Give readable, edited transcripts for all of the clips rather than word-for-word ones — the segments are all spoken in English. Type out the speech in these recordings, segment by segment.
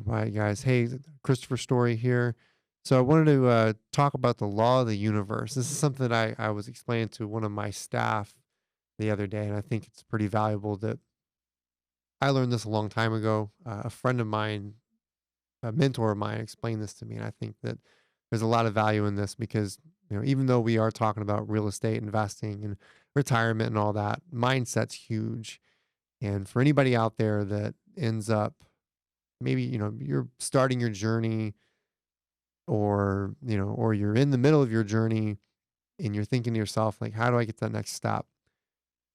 Hi, guys. Hey, Christopher Story here. So I wanted to talk about the law of the universe. This is something that I was explaining to one of my staff the other day, and I think it's pretty valuable that I learned this a long time ago. A friend of mine, a mentor of mine, explained this to me, and I think that there's a lot of value in this because even though we are talking about real estate investing and retirement and all that, mindset's huge. And for anybody out there that ends up maybe you're starting your journey or you're in the middle of your journey and you're thinking to yourself like, how do I get to that next step?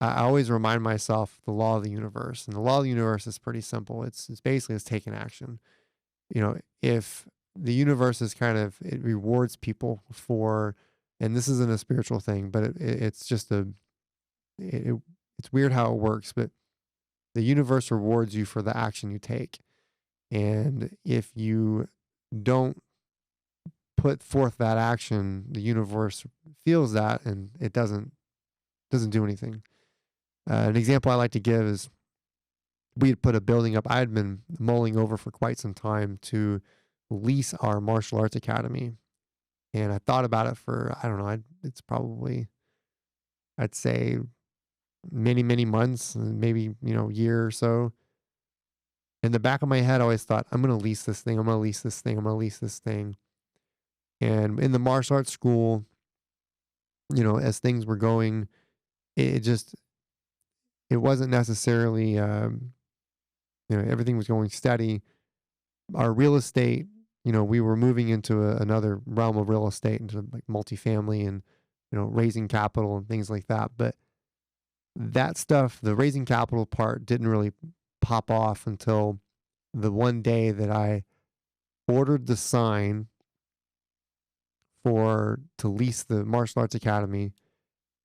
I always remind myself the law of the universe, and the law of the universe is pretty simple. It's basically it's taking action. If the universe is it rewards people for, and this isn't a spiritual thing, but it's just it, it- it's weird how it works, but the universe rewards you for the action you take. And if you don't put forth that action, the universe feels that and it doesn't do anything. An example I like to give is we had put a building up. I had been mulling over for quite some time to lease our martial arts academy, and I thought about it for I don't know. It's probably I'd say many months, maybe year or so. In the back of my head, I always thought I'm going to lease this thing. I'm going to lease this thing. I'm going to lease this thing. And in the martial arts school, as things were going, it just it wasn't necessarily everything was going steady. Our real estate, we were moving into another realm of real estate, into like multifamily and raising capital and things like that. But that stuff, the raising capital part, didn't really pop off until the one day that I ordered the sign for to lease the martial arts academy.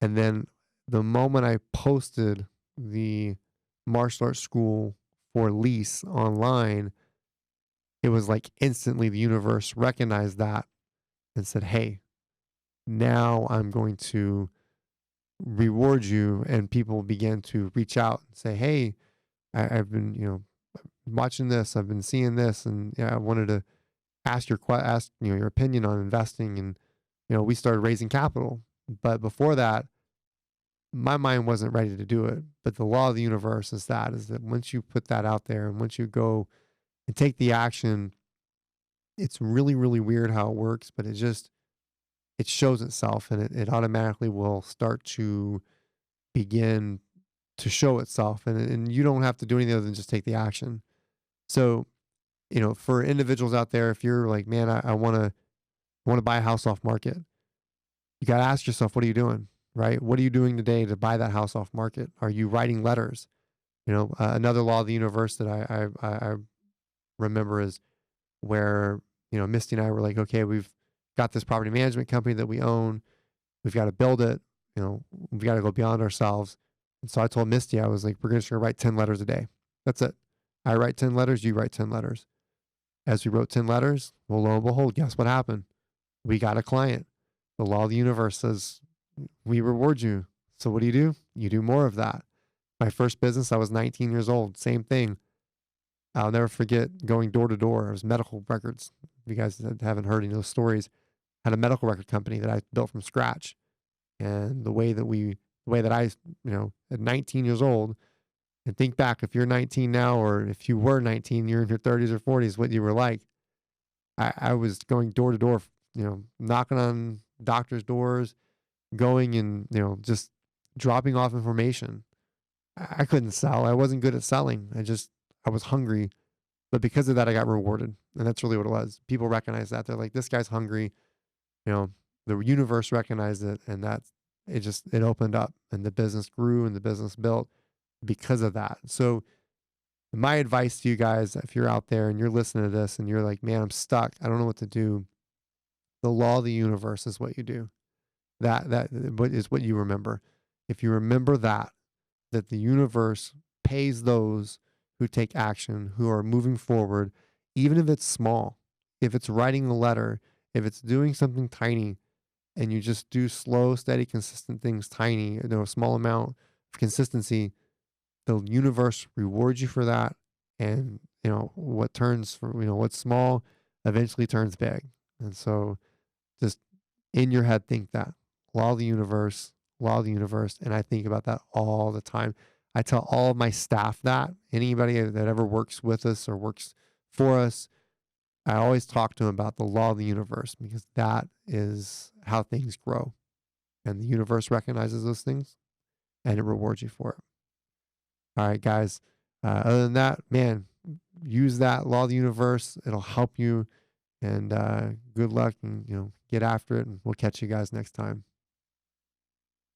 And then the moment I posted the martial arts school for lease online, it was like instantly the universe recognized that and said, "Hey, now I'm going to reward you." And people began to reach out and say, "Hey, I've been, watching this. I've been seeing this, and yeah, I wanted to ask your opinion on investing." And we started raising capital. But before that, my mind wasn't ready to do it. But the law of the universe is that once you put that out there and once you go and take the action, it's really, really weird how it works, but it shows itself and it automatically will start to begin to show itself. And you don't have to do anything other than just take the action. So, for individuals out there, if you're like, man, I want to buy a house off market, you got to ask yourself, what are you doing? Right? What are you doing today to buy that house off market? Are you writing letters? Another law of the universe that I remember is where, Misty and I were like, okay, we've got this property management company that we own. We've got to build it. We've got to go beyond ourselves. And so I told Misty, I was like, we're just going to write 10 letters a day. That's it. I write 10 letters. You write 10 letters. As we wrote 10 letters, well, lo and behold, guess what happened? We got a client. The law of the universe says we reward you. So what do? You do more of that. My first business, I was 19 years old. Same thing. I'll never forget going door to door. It was medical records. If you guys haven't heard any of those stories, I had a medical record company that I built from scratch. And the way that I, at 19 years old, and think back, if you're 19 now, or if you were 19, you're in your 30s or 40s, what you were like. I was going door to door, knocking on doctors' doors, going and, just dropping off information. I couldn't sell. I wasn't good at selling. I was hungry. But because of that, I got rewarded. And that's really what it was. People recognize that. They're like, this guy's hungry. You know, the universe recognized it. And it opened up and the business grew and the business built because of that. So, my advice to you guys, if you're out there and you're listening to this and you're like, man, I'm stuck, I don't know what to do. The law of the universe is what you do. That is what you remember. If you remember that the universe pays those who take action, who are moving forward, even if it's small, if it's writing a letter, if it's doing something tiny, and you just do slow, steady, consistent things, tiny, a small amount of consistency, the universe rewards you for that, and what turns for, what's small eventually turns big. And so just in your head, think that law of the universe, law of the universe. And I think about that all the time. I tell all of my staff that, anybody that ever works with us or works for us, I always talk to them about the law of the universe, because that is how things grow. And the universe recognizes those things and it rewards you for it. All right, guys. Other than that, man, use that law of the universe. It'll help you. And good luck, and get after it. And we'll catch you guys next time.